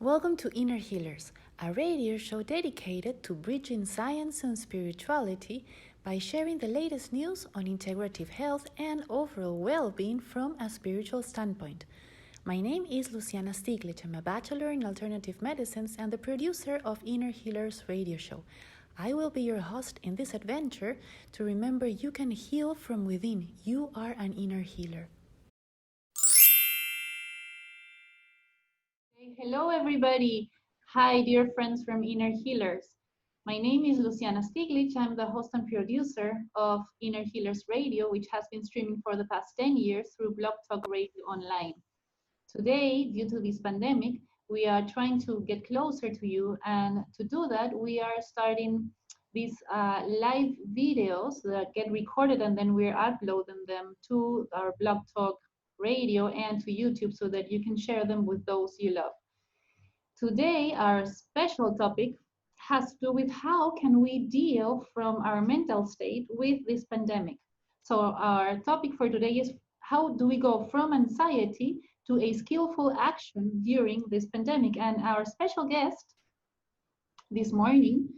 Welcome to Inner Healers, a radio show dedicated to bridging science and spirituality by sharing the latest news on integrative health and overall well-being from a spiritual standpoint. My name is Luciana Stiglitz. I'm a bachelor in alternative medicines and the producer of Inner Healers radio show. I will be your host in this adventure to remember you can heal from within. You are an inner healer. Hello, everybody. Hi, dear friends from Inner Healers. My name is Luciana Stiglitz. I'm the host and producer of Inner Healers Radio, which has been streaming for the past 10 years through Blog Talk Radio Online. Today, due to this pandemic, we are trying to get closer to you, and to do that, we are starting these live videos that get recorded, and then we're uploading them to our Blog Talk Radio and to YouTube so that you can share them with those you love. Today, our special topic has to do with how can we deal from our mental state with this pandemic. So our topic for today is how do we go from anxiety to a skillful action during this pandemic? And our special guest this morning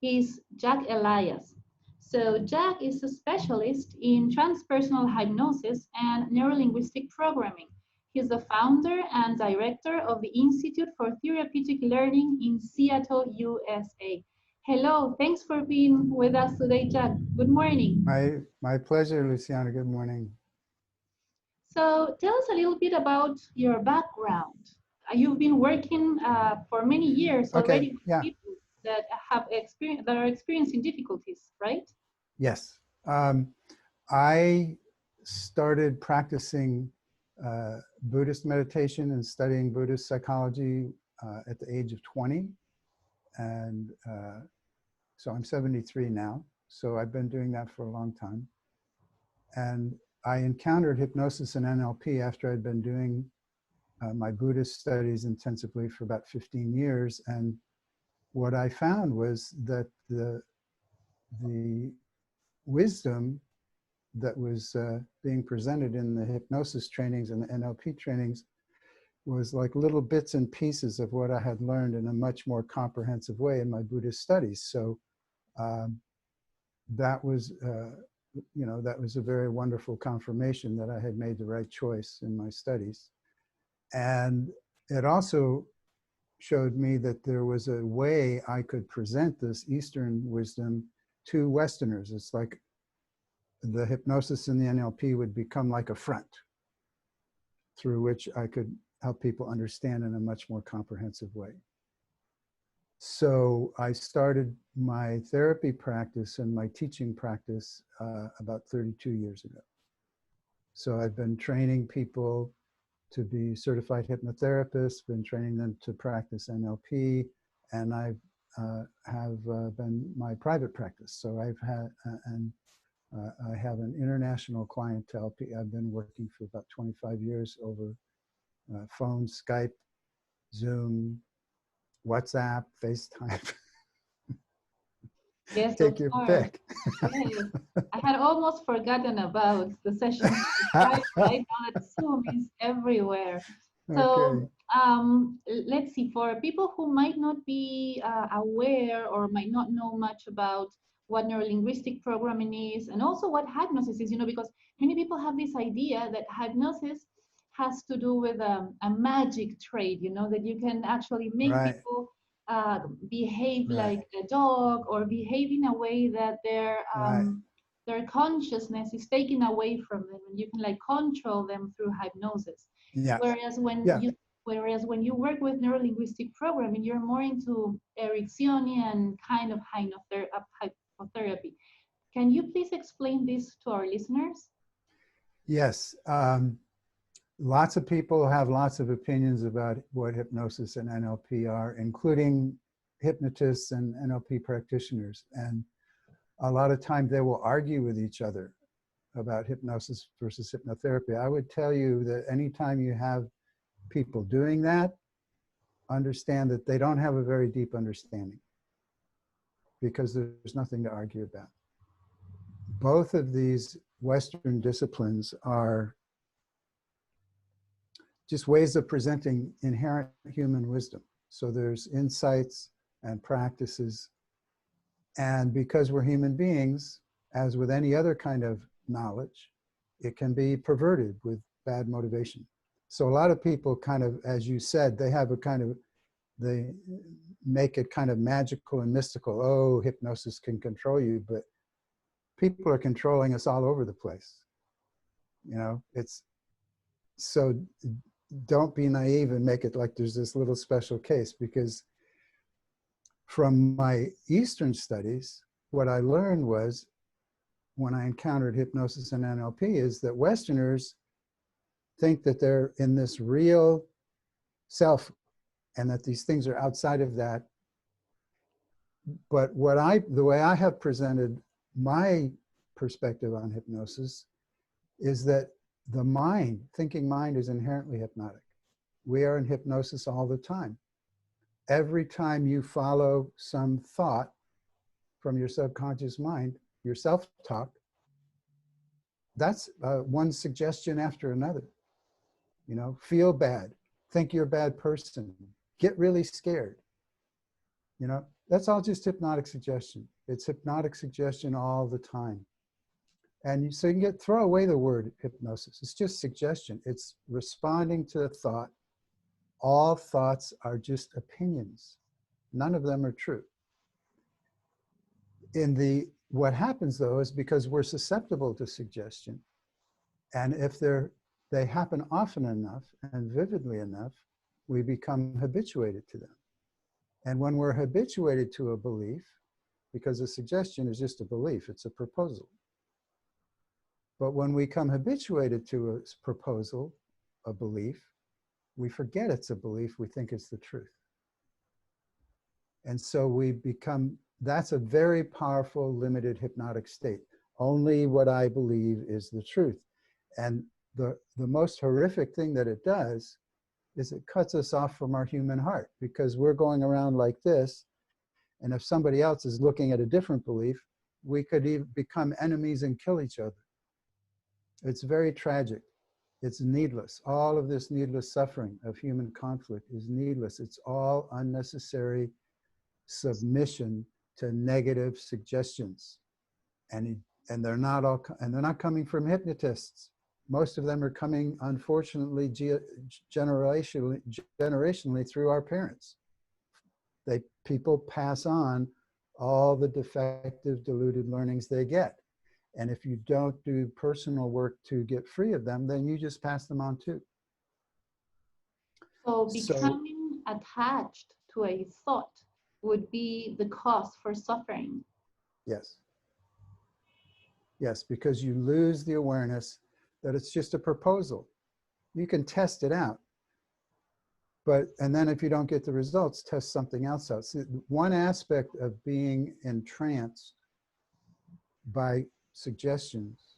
is Jack Elias. So Jack is a specialist in transpersonal hypnosis and neurolinguistic programming. He's the founder and director of the Institute for Therapeutic Learning in Seattle, USA. Hello, thanks for being with us today, Jack. Good morning. My pleasure, Luciana. Good morning. So tell us a little bit about your background. You've been working for many years already with people that are experiencing difficulties, right? Yes. I started practicing Buddhist meditation and studying Buddhist psychology at the age of 20. And so I'm 73 now. So I've been doing that for a long time. And I encountered hypnosis and NLP after I'd been doing my Buddhist studies intensively for about 15 years. And what I found was that the wisdom that was being presented in the hypnosis trainings and the NLP trainings was like little bits and pieces of what I had learned in a much more comprehensive way in my Buddhist studies. So that was a very wonderful confirmation that I had made the right choice in my studies. And it also showed me that there was a way I could present this Eastern wisdom to Westerners. It's like the hypnosis and the NLP would become like a front through which I could help people understand in a much more comprehensive way. So I started my therapy practice and my teaching practice about 32 years ago. So I've been training people to be certified hypnotherapists, been training them to practice NLP, and I have been my private practice. So I've had, I have an international clientele. I've been working for about 25 years over phone, Skype, Zoom, WhatsApp, FaceTime. Yes, Take your pick. Yes. I had almost forgotten about the sessions. Right now that Zoom is everywhere. So let's see, for people who might not be aware or might not know much about what neurolinguistic programming is and also what hypnosis is, because many people have this idea that hypnosis has to do with a magic trait, that you can actually make people behave like a dog or behave in a way that their consciousness is taken away from them, and you can like control them through hypnosis. Yeah. Whereas when you work with neurolinguistic programming, you're more into Ericksonian kind of hypnotherapy. Can you please explain this to our listeners? Yes. Lots of people have lots of opinions about what hypnosis and NLP are, including hypnotists and NLP practitioners. And a lot of times they will argue with each other about hypnosis versus hypnotherapy. I would tell you that anytime you have people doing that, understand that they don't have a very deep understanding, because there's nothing to argue about. Both of these Western disciplines are just ways of presenting inherent human wisdom. So there's insights and practices. And because we're human beings, as with any other kind of knowledge, it can be perverted with bad motivation. So a lot of people kind of, as you said, they have a kind of, they make it kind of magical and mystical. Oh, hypnosis can control you, but people are controlling us all over the place. You know, it's, so don't be naive and make it like there's this little special case, because from my Eastern studies, what I learned was, when I encountered hypnosis and NLP, is that Westerners think that they're in this real self and that these things are outside of that. But the way I have presented my perspective on hypnosis is that the mind, thinking mind, is inherently hypnotic. We are in hypnosis all the time. Every time you follow some thought from your subconscious mind, your self-talk, that's one suggestion after another. You know, feel bad, think you're a bad person, get really scared. You know, that's all just hypnotic suggestion. It's hypnotic suggestion all the time. And so you can throw away the word hypnosis. It's just suggestion. It's responding to a thought. All thoughts are just opinions. None of them are true. What happens though is, because we're susceptible to suggestion, and if they happen often enough and vividly enough, we become habituated to them. And when we're habituated to a belief, because a suggestion is just a belief, it's a proposal. But when we become habituated to a proposal, a belief, we forget it's a belief, we think it's the truth. And so we become, that's a very powerful, limited hypnotic state. Only what I believe is the truth. And the most horrific thing that it does is it cuts us off from our human heart, because we're going around like this. And if somebody else is looking at a different belief, we could even become enemies and kill each other. It's very tragic. It's needless. All of this needless suffering of human conflict is needless. It's all unnecessary submission to negative suggestions. And they're not all, and they're not coming from hypnotists. Most of them are coming, unfortunately, generationally through our parents. People pass on all the defective, deluded learnings they get. And if you don't do personal work to get free of them, then you just pass them on too. So becoming attached to a thought would be the cause for suffering. Yes. Yes, because you lose the awareness that it's just a proposal. You can test it out. And then if you don't get the results, test something else out. So one aspect of being entranced by suggestions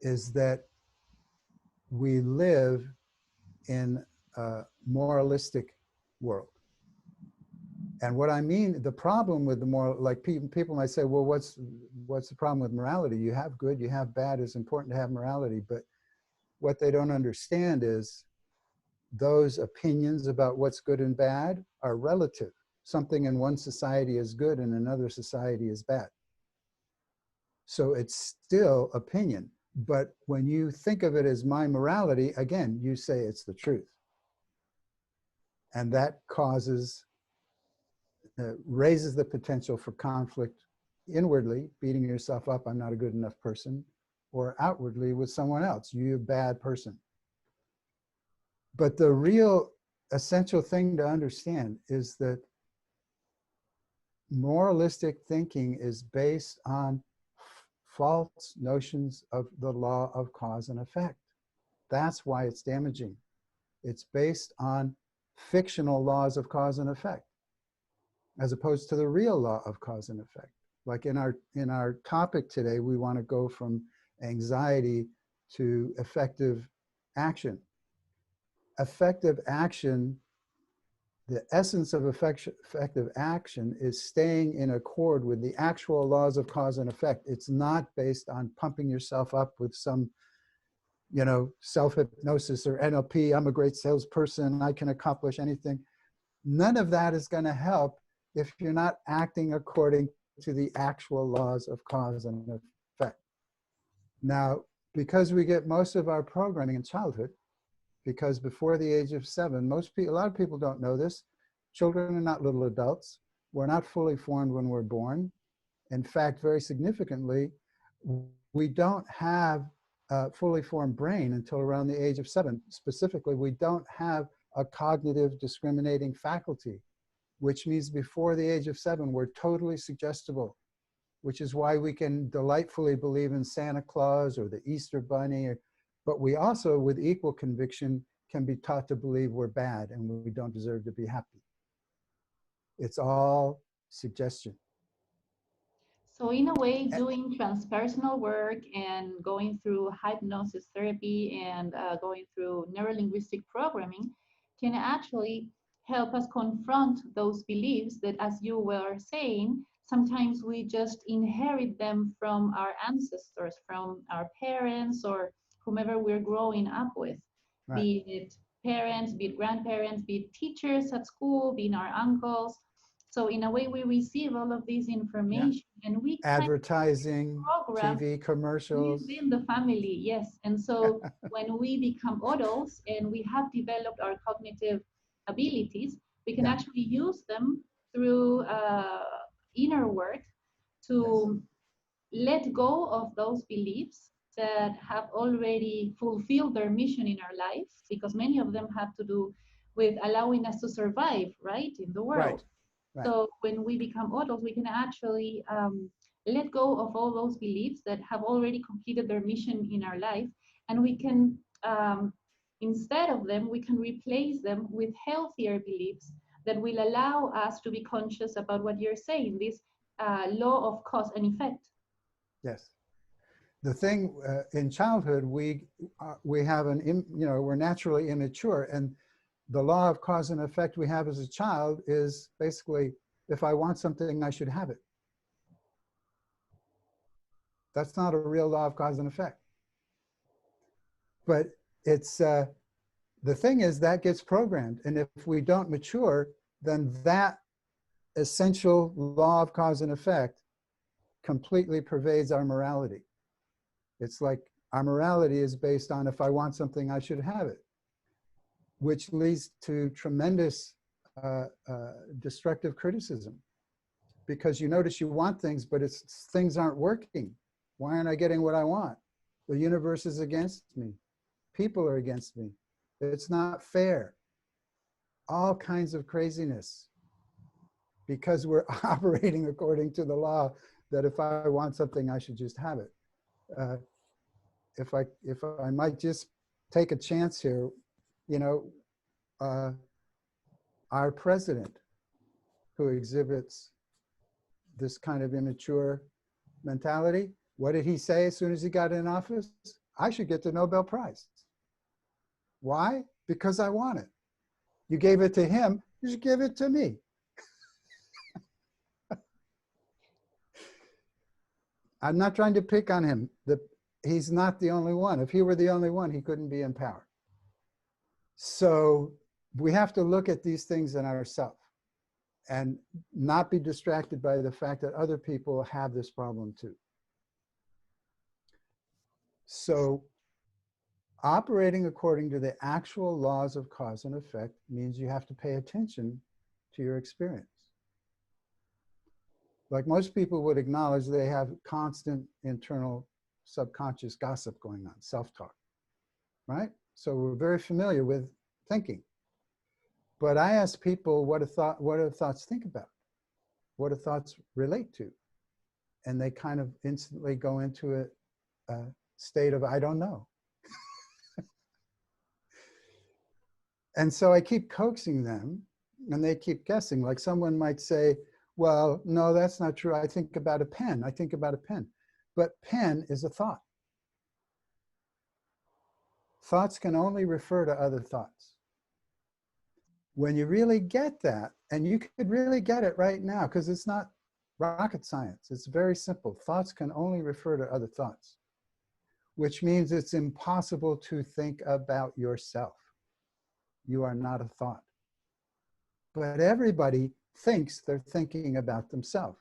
is that we live in a moralistic world. And what I mean, the problem with the moral, like people might say, well, what's the problem with morality? You have good, you have bad. It's important to have morality. But what they don't understand is those opinions about what's good and bad are relative. Something in one society is good and another society is bad. So it's still opinion. But when you think of it as my morality, again, you say it's the truth. And that causes, raises the potential for conflict inwardly, beating yourself up, I'm not a good enough person, or outwardly with someone else, you're a bad person. But the real essential thing to understand is that moralistic thinking is based on false notions of the law of cause and effect. That's why it's damaging. It's based on fictional laws of cause and effect, as opposed to the real law of cause and effect. Like in our topic today, we want to go from anxiety to effective action. Effective action, the essence of effective action is staying in accord with the actual laws of cause and effect. It's not based on pumping yourself up with some, self-hypnosis or NLP. I'm a great salesperson, I can accomplish anything. None of that is going to help if you're not acting according to the actual laws of cause and effect. Now, because we get most of our programming in childhood, because before the age of 7, a lot of people don't know this. Children are not little adults. We're not fully formed when we're born. In fact, very significantly, we don't have a fully formed brain until around the age of 7. Specifically, we don't have a cognitive discriminating faculty, which means before the age of 7, we're totally suggestible, which is why we can delightfully believe in Santa Claus or the Easter Bunny, but we also, with equal conviction, can be taught to believe we're bad and we don't deserve to be happy. It's all suggestion. So in a way, doing transpersonal work and going through hypnosis therapy and going through neurolinguistic programming can actually help us confront those beliefs that, as you were saying, sometimes we just inherit them from our ancestors, from our parents or whomever we're growing up with, Right. be it parents, be it grandparents, be it teachers at school, be it our uncles. So in a way, we receive all of this information and we kind Advertising, of program TV commercials. within the family, yes. And so when we become adults and we have developed our cognitive abilities, we can actually use them through inner work to let go of those beliefs that have already fulfilled their mission in our life, because many of them have to do with allowing us to survive, right, in the world. Right. So when we become adults, we can actually let go of all those beliefs that have already completed their mission in our life, and we can, instead of them, we can replace them with healthier beliefs that will allow us to be conscious about what you're saying, this law of cause and effect. Yes. The thing in childhood, we have we're naturally immature, and the law of cause and effect we have as a child is basically, if I want something, I should have it. That's not a real law of cause and effect. But it's, the thing is that gets programmed. And if we don't mature, then that essential law of cause and effect completely pervades our morality. It's like our morality is based on, if I want something, I should have it, which leads to tremendous destructive criticism, because you notice you want things, but things aren't working. Why aren't I getting what I want? The universe is against me. People are against me. It's not fair. All kinds of craziness, because we're operating according to the law that if I want something, I should just have it. If I might just take a chance here, our president, who exhibits this kind of immature mentality, what did he say as soon as he got in office? I should get the Nobel Prize. Why? Because I want it. You gave it to him, you should give it to me. I'm not trying to pick on him. He's not the only one. If he were the only one, he couldn't be in power. So we have to look at these things in ourselves and not be distracted by the fact that other people have this problem too. So operating according to the actual laws of cause and effect means you have to pay attention to your experience. Like most people would acknowledge, they have constant internal subconscious gossip going on, self-talk, right? So we're very familiar with thinking. But I ask people, what do thoughts think about? What do thoughts relate to? And they kind of instantly go into a state of, I don't know. And so I keep coaxing them, and they keep guessing. Like someone might say, well, no, that's not true. I think about a pen. I think about a pen. But pen is a thought. Thoughts can only refer to other thoughts. When you really get that, and you could really get it right now, because it's not rocket science. It's very simple. Thoughts can only refer to other thoughts, which means it's impossible to think about yourself. You are not a thought. but everybody thinks they're thinking about themselves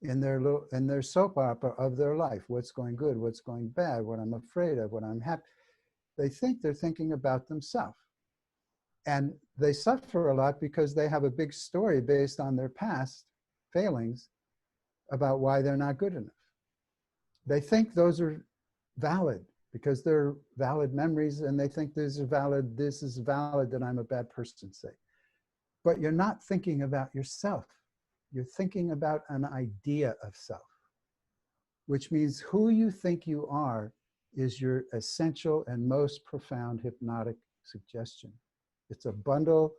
in their soap opera of their life. What's going good, what's going bad, what I'm afraid of, what I'm happy. They think they're thinking about themselves. And they suffer a lot because they have a big story based on their past failings about why they're not good enough. They think those are valid because they're valid memories, and they think this is valid that I'm a bad person, say. But you're not thinking about yourself. You're thinking about an idea of self, which means who you think you are is your essential and most profound hypnotic suggestion. It's a bundle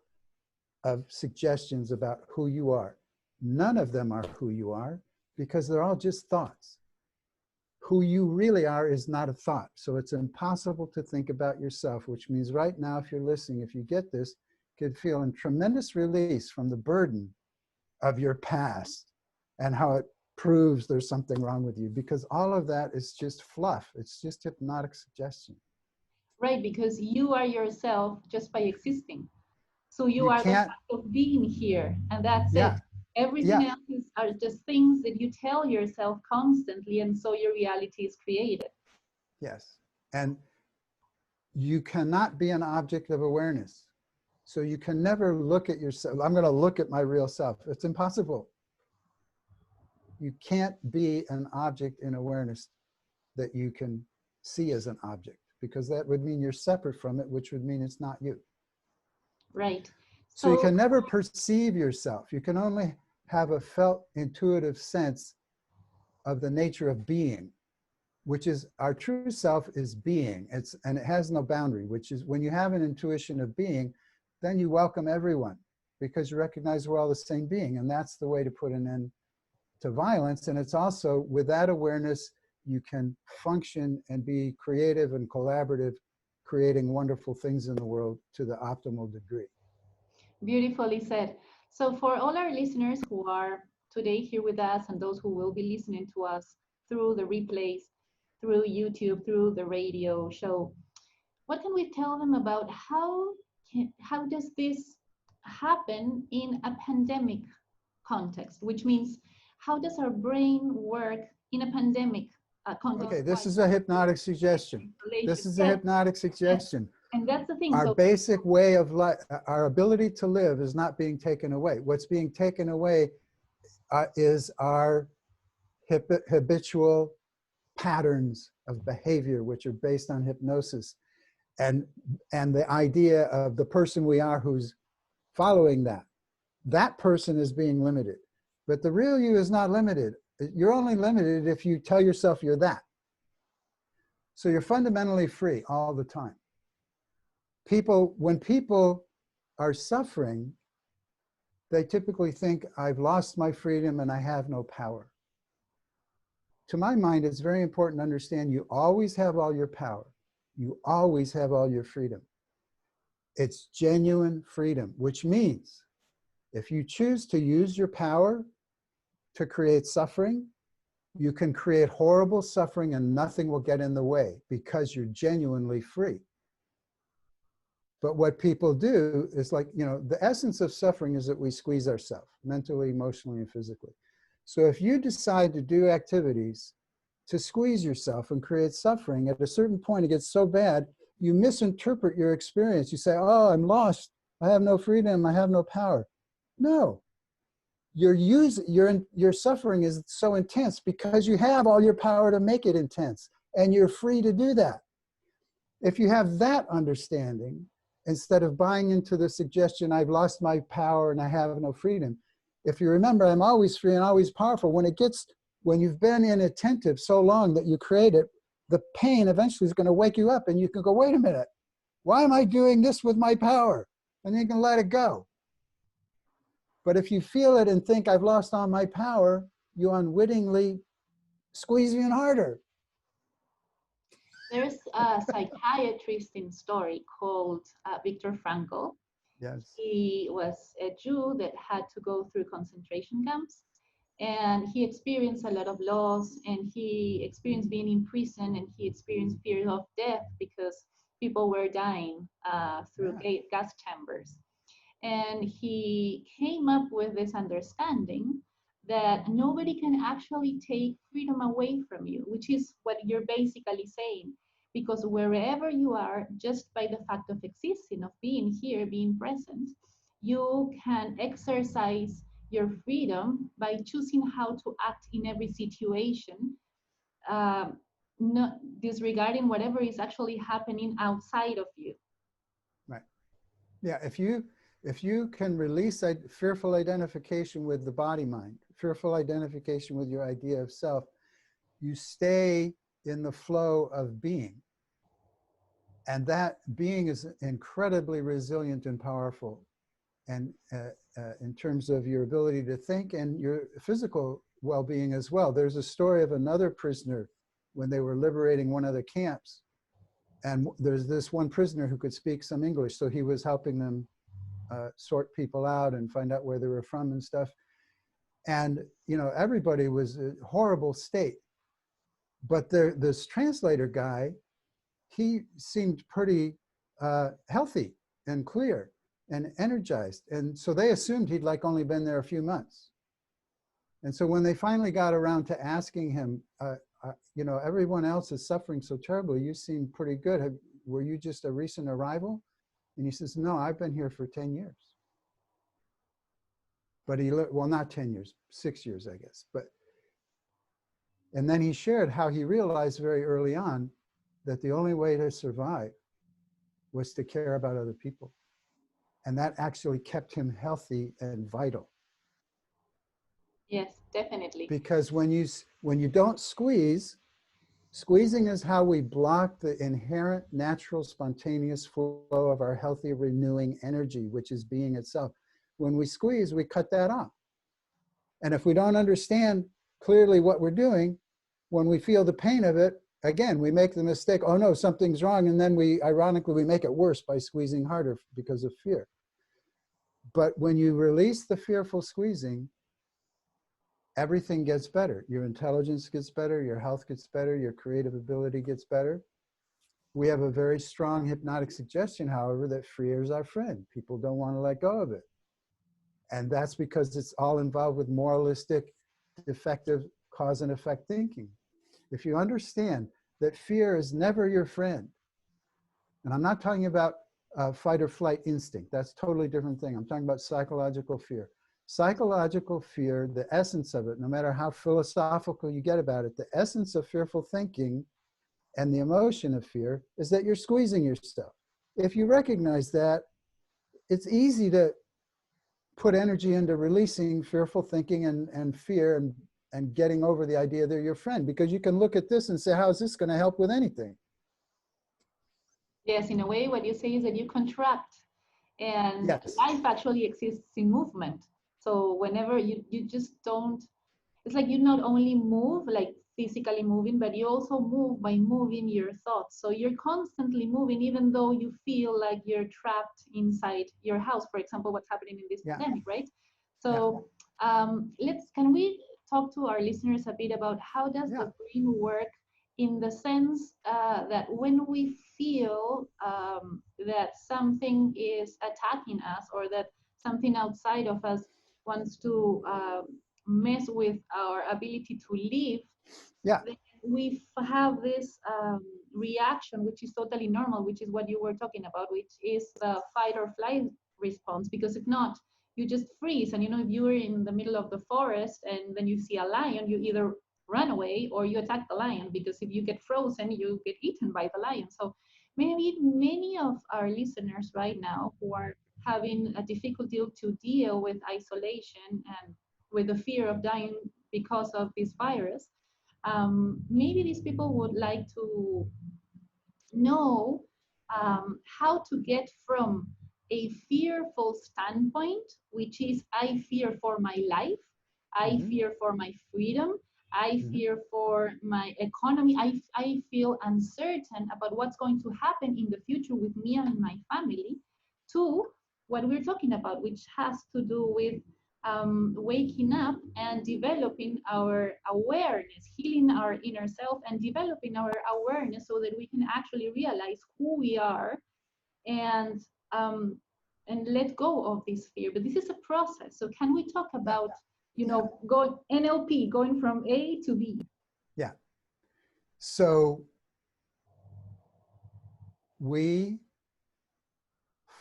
of suggestions about who you are. None of them are who you are because they're all just thoughts. Who you really are is not a thought. So it's impossible to think about yourself, which means right now, if you're listening, if you get this, you could feel a tremendous release from the burden of your past and how it proves there's something wrong with you, because all of that is just fluff. It's just hypnotic suggestion. Right, because you are yourself just by existing. So you You are the can't, fact of being here, and that's it. yeah, Everything yeah, else are just things that you tell yourself constantly, and so your reality is created. yes. And you cannot be an object of awareness. So you can never look at yourself. I'm going to look at my real self. It's impossible. You can't be an object in awareness that you can see as an object, because that would mean you're separate from it, which would mean it's not you. Right. So you So, can never perceive yourself. You can only have a felt intuitive sense of the nature of being, which is our true self is being. And it has no boundary, which is when you have an intuition of being, then you welcome everyone because you recognize we're all the same being. And that's the way to put an end to violence. And it's also with that awareness, you can function and be creative and collaborative, creating wonderful things in the world to the optimal degree. beautifully said. So, for all our listeners who are today here with us and those who will be listening to us through the replays, through YouTube, through the radio show, what can we tell them about how does this happen in a pandemic context? Which means, how does our brain work in a pandemic context? Okay, this is a hypnotic suggestion. This is a Yes, hypnotic yes. suggestion. And that's the thing. Our So basic way of life, our ability to live is not being taken away. What's being taken away is our habitual patterns of behavior, which are based on hypnosis, and the idea of the person we are who's following that. That person is being limited, but the real you is not limited. You're only limited if you tell yourself you're that. So you're fundamentally free all the time. When people are suffering, they typically think, I've lost my freedom and I have no power. To my mind, it's very important to understand you always have all your power. You always have all your freedom. It's genuine freedom, which means if you choose to use your power to create suffering, you can create horrible suffering and nothing will get in the way because you're genuinely free. But what people do is the essence of suffering is that we squeeze ourselves mentally, emotionally, and physically. So if you decide to do activities to squeeze yourself and create suffering, at a certain point, it gets so bad, you misinterpret your experience. You say, oh, I'm lost. I have no freedom. I have no power. No, your suffering is so intense because you have all your power to make it intense, and you're free to do that. If you have that understanding, instead of buying into the suggestion, I've lost my power and I have no freedom, if you remember, I'm always free and always powerful, when you've been inattentive so long that you create it, the pain eventually is going to wake you up and you can go, wait a minute, why am I doing this with my power? And you can let it go. But if you feel it and think I've lost all my power, you unwittingly squeeze even harder. there's a psychiatrist in story called Viktor Frankl. Yes. He was a Jew that had to go through concentration camps, and he experienced a lot of loss, and he experienced being in prison, and he experienced fear of death because people were dying through gas chambers. And he came up with this understanding that nobody can actually take freedom away from you, which is what you're basically saying. Because wherever you are, just by the fact of existing, of being here, being present, you can exercise your freedom by choosing how to act in every situation, uh, not disregarding whatever is actually happening outside of you. Right. Yeah. If you can release fearful identification with the body mind, fearful identification with your idea of self, you stay in the flow of being. And that being is incredibly resilient and powerful. And in terms of your ability to think and your physical well-being as well. There's a story of another prisoner when they were liberating one of the camps. And there's this one prisoner who could speak some English. So he was helping them sort people out and find out where they were from and stuff. And, everybody was in a horrible state. But this translator guy, he seemed pretty healthy and clear and energized. And so they assumed he'd only been there a few months. And so when they finally got around to asking him, everyone else is suffering so terribly, you seem pretty good. Were you just a recent arrival? And he says, no, I've been here for 10 years. But well, not 10 years, 6 years, I guess. And then he shared how he realized very early on that the only way to survive was to care about other people. And that actually kept him healthy and vital. Yes, definitely. Because when you don't squeezing is how we block the inherent, natural, spontaneous flow of our healthy, renewing energy, which is being itself. When we squeeze, we cut that off. And if we don't understand clearly what we're doing, when we feel the pain of it, again, we make the mistake, oh no, something's wrong. And then ironically, we make it worse by squeezing harder because of fear. But when you release the fearful squeezing, everything gets better. Your intelligence gets better, your health gets better, your creative ability gets better. We have a very strong hypnotic suggestion, however, that fear is our friend. People don't want to let go of it. And that's because it's all involved with moralistic, defective cause and effect thinking. If you understand that fear is never your friend, and I'm not talking about fight or flight instinct, that's a totally different thing. I'm talking about psychological fear. Psychological fear, the essence of it, no matter how philosophical you get about it, the essence of fearful thinking and the emotion of fear is that you're squeezing yourself. If you recognize that, it's easy to put energy into releasing fearful thinking and fear and getting over the idea they're your friend, because you can look at this and say, how is this going to help with anything? Yes, in a way, what you say is that you contract, and yes. Life actually exists in movement. So whenever you just don't, it's like you not only move, like physically moving, but you also move by moving your thoughts. So you're constantly moving, even though you feel like you're trapped inside your house, for example, what's happening in this pandemic, right? So can we talk to our listeners a bit about how does the brain work, in the sense that when we feel that something is attacking us, or that something outside of us wants to mess with our ability to live, then we have this reaction, which is totally normal, which is what you were talking about, which is the fight or flight response. Because if not, you just freeze. And if you are in the middle of the forest and then you see a lion, you either run away or you attack the lion, because if you get frozen, you get eaten by the lion. So maybe many of our listeners right now who are having a difficulty to deal with isolation and with the fear of dying because of this virus, maybe these people would like to know how to get from a fearful standpoint, which is I fear for my life, I fear for my freedom, I fear for my economy, I feel uncertain about what's going to happen in the future with me and my family, to what we're talking about, which has to do with waking up and developing our awareness, healing our inner self and developing our awareness so that we can actually realize who we are, and and let go of this fear. But this is a process. So can we talk about, going NLP, going from A to B? Yeah. So we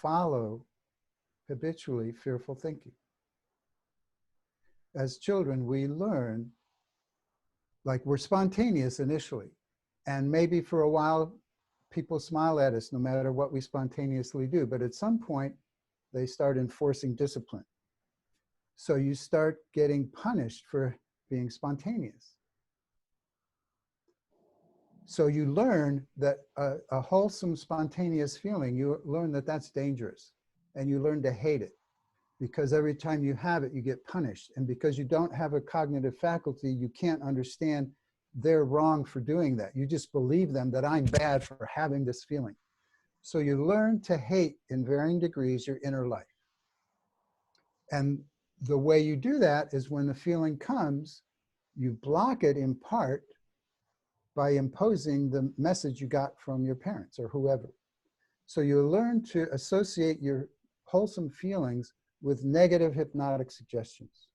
follow habitually fearful thinking. As children, we learn, like we're spontaneous initially, and maybe for a while, people smile at us no matter what we spontaneously do. But at some point, they start enforcing discipline. So you start getting punished for being spontaneous. So you learn that a wholesome, spontaneous feeling, you learn that that's dangerous, and you learn to hate it, because every time you have it, you get punished. And because you don't have a cognitive faculty, you can't understand they're wrong for doing that. You just believe them that I'm bad for having this feeling. So you learn to hate in varying degrees your inner life. And the way you do that is when the feeling comes, you block it in part by imposing the message you got from your parents or whoever. So you learn to associate your wholesome feelings with negative hypnotic suggestions.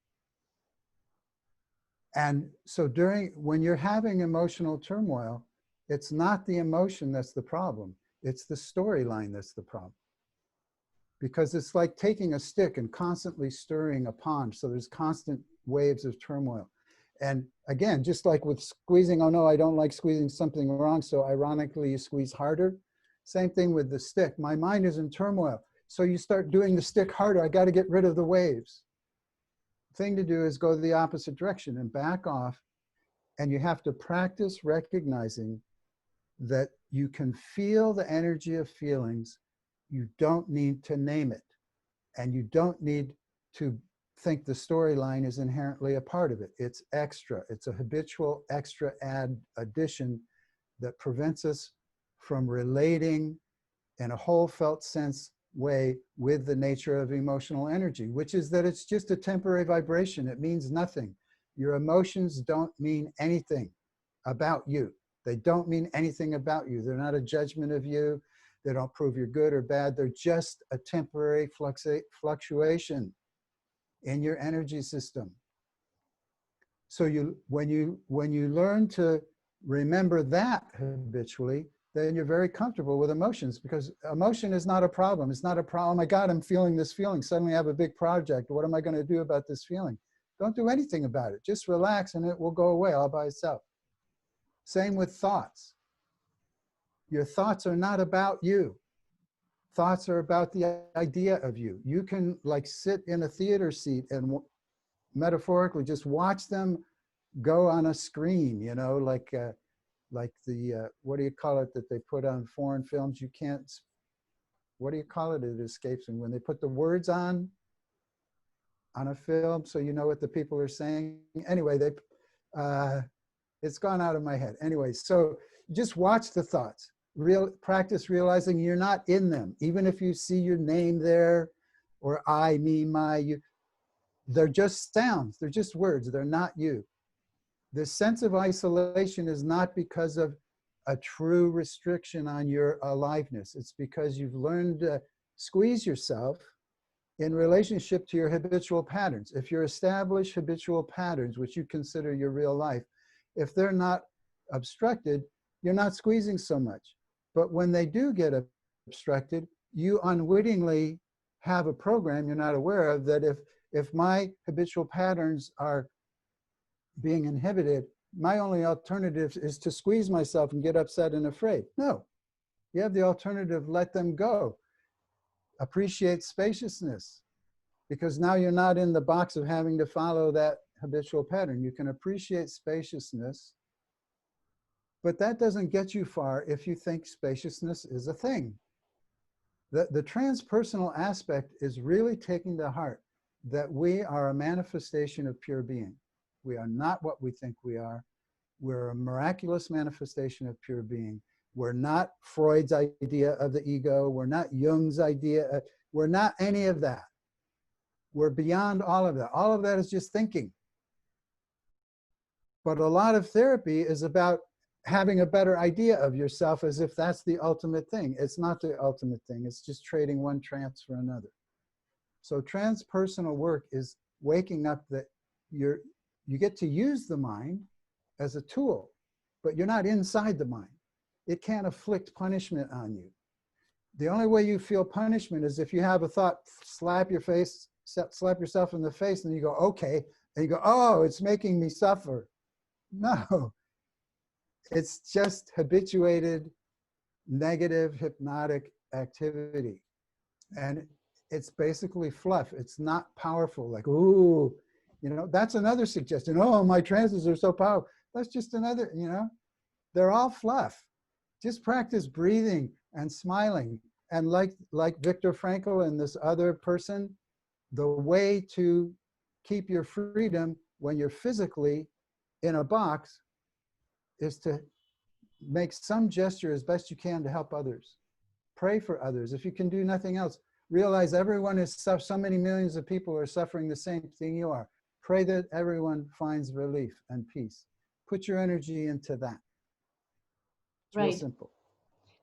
And so when you're having emotional turmoil, it's not the emotion that's the problem. It's the storyline that's the problem. Because it's like taking a stick and constantly stirring a pond. So there's constant waves of turmoil. And again, just like with squeezing, oh no, I don't like squeezing something wrong, so ironically you squeeze harder. Same thing with the stick. My mind is in turmoil. So you start doing the stick harder. I got to get rid of the waves. The thing to do is go the opposite direction and back off. And you have to practice recognizing that you can feel the energy of feelings. You don't need to name it. And you don't need to think the storyline is inherently a part of it. It's extra. It's a habitual extra addition that prevents us from relating in a whole felt sense way with the nature of emotional energy, which is that it's just a temporary vibration. It means nothing. Your emotions don't mean anything about you. They don't mean anything about you. They're not a judgment of you. They don't prove you're good or bad. They're just a temporary fluctuation in your energy system. So when you learn to remember that habitually, then you're very comfortable with emotions, because emotion is not a problem. It's not a problem. Oh my God, I'm feeling this feeling. Suddenly I have a big project. What am I going to do about this feeling? Don't do anything about it. Just relax and it will go away all by itself. Same with thoughts. Your thoughts are not about you. Thoughts are about the idea of you. You can like sit in a theater seat and metaphorically just watch them go on a screen, you know, like the, what do you call it that they put on foreign films? You can't, what do you call it? It escapes me. When they put the words on a film so you know what the people are saying. Anyway, it's gone out of my head. Anyway, so just watch the thoughts. Practice realizing you're not in them. Even if you see your name there, or I, me, my, you, they're just sounds. They're just words. They're not you. This sense of isolation is not because of a true restriction on your aliveness. It's because you've learned to squeeze yourself in relationship to your habitual patterns. If your established habitual patterns, which you consider your real life, if they're not obstructed, you're not squeezing so much. But when they do get obstructed, you unwittingly have a program you're not aware of that if my habitual patterns are being inhibited, my only alternative is to squeeze myself and get upset and afraid. No, you have the alternative, let them go. Appreciate spaciousness, because now you're not in the box of having to follow that habitual pattern. You can appreciate spaciousness, but that doesn't get you far if you think spaciousness is a thing. The transpersonal aspect is really taking to heart that we are a manifestation of pure being. We are not what we think we are. We're a miraculous manifestation of pure being. We're not Freud's idea of the ego. We're not Jung's idea. We're not any of that. We're beyond all of that. All of that is just thinking. But a lot of therapy is about having a better idea of yourself as if that's the ultimate thing. It's not the ultimate thing. It's just trading one trance for another. So transpersonal work is waking up that you get to use the mind as a tool, but you're not inside the mind. It can't inflict punishment on you. The only way you feel punishment is if you have a thought, slap your face, slap yourself in the face, and you go, okay, and you go, oh, it's making me suffer. No, it's just habituated, negative, hypnotic activity. And it's basically fluff. It's not powerful, like, ooh, that's another suggestion. Oh, my trances are so powerful. That's just another, they're all fluff. Just practice breathing and smiling. And like Viktor Frankl and this other person, the way to keep your freedom when you're physically in a box is to make some gesture as best you can to help others. Pray for others. If you can do nothing else, realize everyone is, so many millions of people are suffering the same thing you are. Pray that everyone finds relief and peace. Put your energy into that. It's real simple.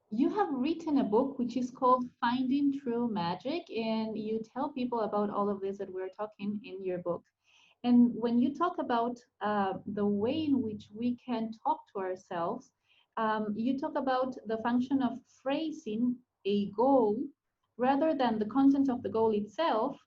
You have written a book which is called Finding True Magic, and you tell people about all of this that we're talking in your book. And when you talk about the way in which we can talk to ourselves, you talk about the function of phrasing a goal rather than the content of the goal itself.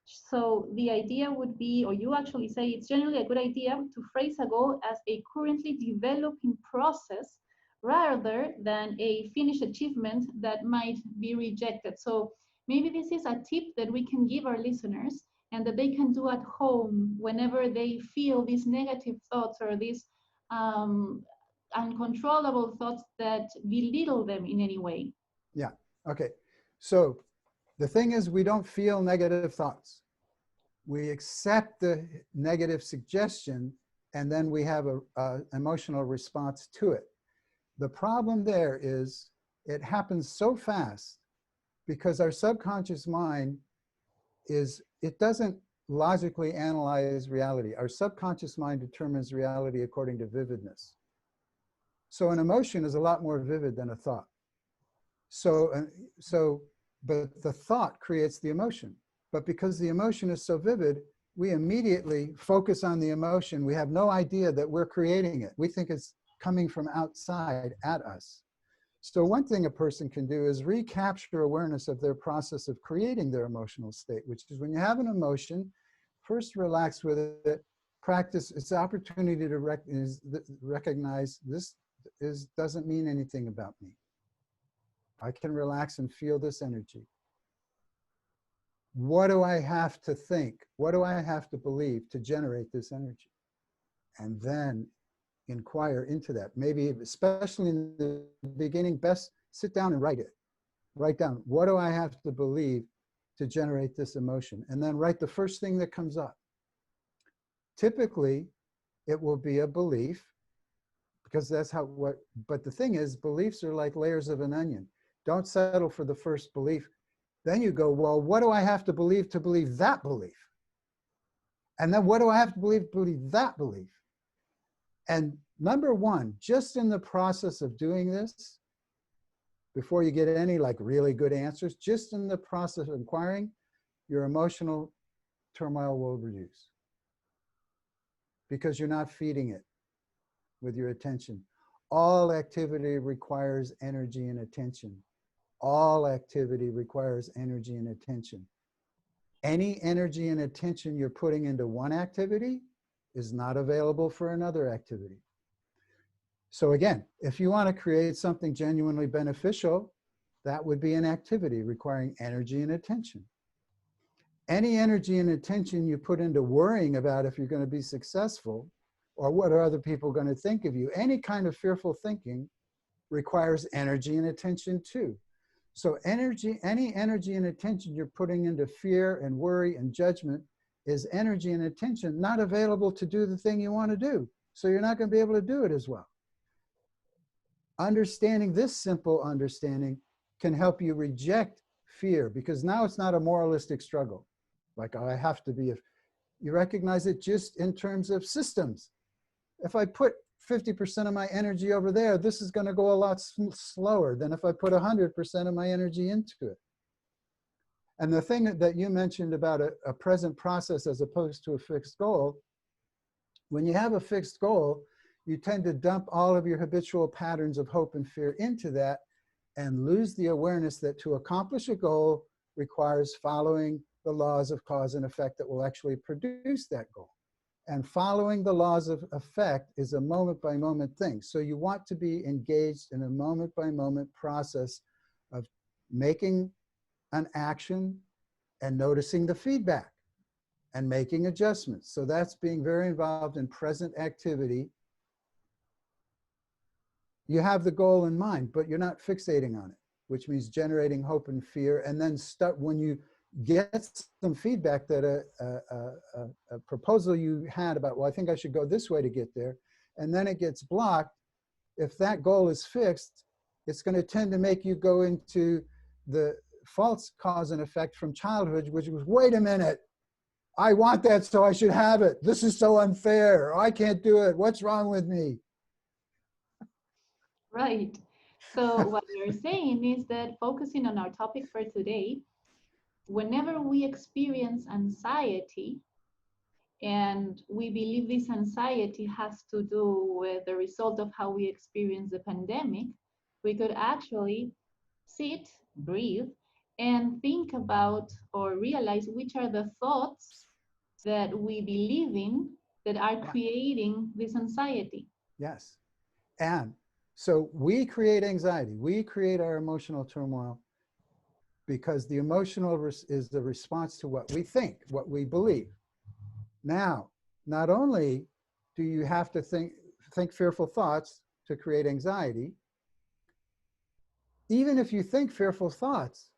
So the idea would be, or you actually say, it's generally a good idea to phrase a goal as a currently developing process rather than a finished achievement that might be rejected. So maybe this is a tip that we can give our listeners and that they can do at home whenever they feel these negative thoughts or these uncontrollable thoughts that belittle them in any way. Yeah, okay. So the thing is, we don't feel negative thoughts. We accept the negative suggestion, and then we have an emotional response to it. The problem there is it happens so fast because our subconscious mind it doesn't logically analyze reality. Our subconscious mind determines reality according to vividness. So an emotion is a lot more vivid than a thought. But the thought creates the emotion. But because the emotion is so vivid, we immediately focus on the emotion. We have no idea that we're creating it. We think it's coming from outside at us. So one thing a person can do is recapture awareness of their process of creating their emotional state, which is when you have an emotion, first relax with it, practice. It's an opportunity to recognize this doesn't mean anything about me. I can relax and feel this energy. What do I have to think? What do I have to believe to generate this energy? And then inquire into that. Maybe, especially in the beginning, best sit down and write it. Write down, what do I have to believe to generate this emotion? And then write the first thing that comes up. Typically, it will be a belief, because that's but the thing is, beliefs are like layers of an onion. Don't settle for the first belief. Then you go, well, what do I have to believe that belief? And then what do I have to believe that belief? And number one, just in the process of doing this, before you get any really good answers, just in the process of inquiring, your emotional turmoil will reduce. Because you're not feeding it with your attention. All activity requires energy and attention. All activity requires energy and attention. Any energy and attention you're putting into one activity is not available for another activity. So again, if you want to create something genuinely beneficial, that would be an activity requiring energy and attention. Any energy and attention you put into worrying about if you're going to be successful, or what are other people going to think of you, any kind of fearful thinking requires energy and attention too. So any energy and attention you're putting into fear and worry and judgment is energy and attention not available to do the thing you want to do. So you're not going to be able to do it as well. Understanding this simple understanding can help you reject fear, because now it's not a moralistic struggle. Like, oh, I have to be. You recognize it just in terms of systems. If I put 50% of my energy over there, this is going to go a lot slower than if I put 100% of my energy into it. And the thing that you mentioned about a present process as opposed to a fixed goal, when you have a fixed goal, you tend to dump all of your habitual patterns of hope and fear into that and lose the awareness that to accomplish a goal requires following the laws of cause and effect that will actually produce that goal. And following the laws of effect is a moment-by-moment thing. So you want to be engaged in a moment-by-moment process of making an action and noticing the feedback and making adjustments. So that's being very involved in present activity. You have the goal in mind, but you're not fixating on it, which means generating hope and fear. And then when you get some feedback that a proposal you had about, well, I think I should go this way to get there, and then it gets blocked, if that goal is fixed, it's going to tend to make you go into the false cause and effect from childhood, which was, wait a minute, I want that, so I should have it. This is so unfair. I can't do it. What's wrong with me? Right. So what you're saying is that focusing on our topic for today, whenever we experience anxiety, and we believe this anxiety has to do with the result of how we experience the pandemic, we could actually sit, breathe, and think about or realize which are the thoughts that we believe in that are creating this anxiety. Yes. And so we create anxiety. We create our emotional turmoil because the emotional is the response to what we think, what we believe. Now, not only do you have to think fearful thoughts to create anxiety, even if you think fearful thoughts,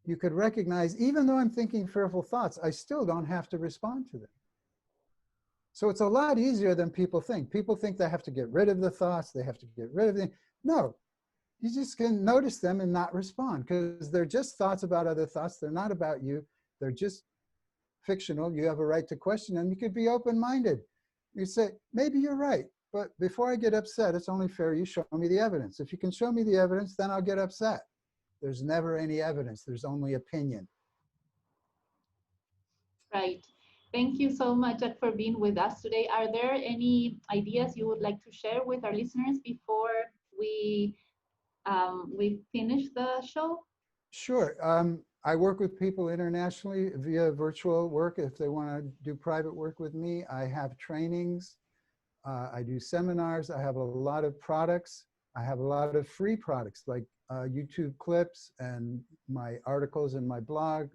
you could recognize, even though I'm thinking fearful thoughts, I still don't have to respond to them. So it's a lot easier than people think. People think they have to get rid of the thoughts, they have to get rid of them. No, you just can notice them and not respond because they're just thoughts about other thoughts. They're not about you. They're just fictional. You have a right to question them. You could be open-minded. You say, maybe you're right, but before I get upset, it's only fair you show me the evidence. If you can show me the evidence, then I'll get upset. There's never any evidence. There's only opinion. Right. Thank you so much, Jack, for being with us today. Are there any ideas you would like to share with our listeners before we finish the show? Sure. I work with people internationally via virtual work. If they want to do private work with me, I have trainings. I do seminars. I have a lot of products. I have a lot of free products like YouTube clips and my articles in my blog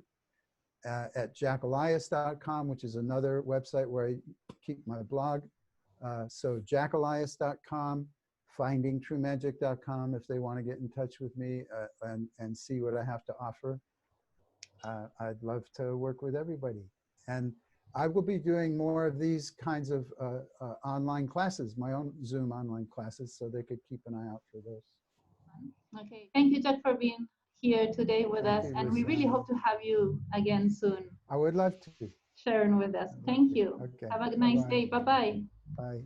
at jackelias.com, which is another website where I keep my blog. So jackelias.com, findingtruemagic.com if they want to get in touch with me and see what I have to offer. I'd love to work with everybody. And I will be doing more of these kinds of online classes, my own Zoom online classes, so they could keep an eye out for those. Okay, thank you, Jack, for being here today with us. And we really hope to have you again soon. I would love to. Sharing with us. Thank you. Okay. Have a nice day. Bye-bye. Bye.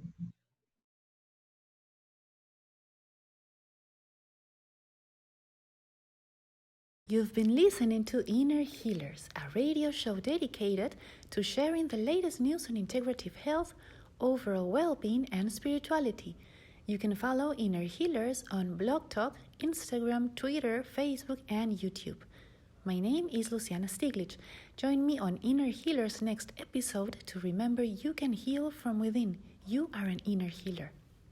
You've been listening to Inner Healers, a radio show dedicated to sharing the latest news on integrative health, overall well-being, and spirituality. You can follow Inner Healers on Blog Talk, Instagram, Twitter, Facebook, and YouTube. My name is Luciana Stiglitz. Join me on Inner Healers' next episode to remember you can heal from within. You are an inner healer.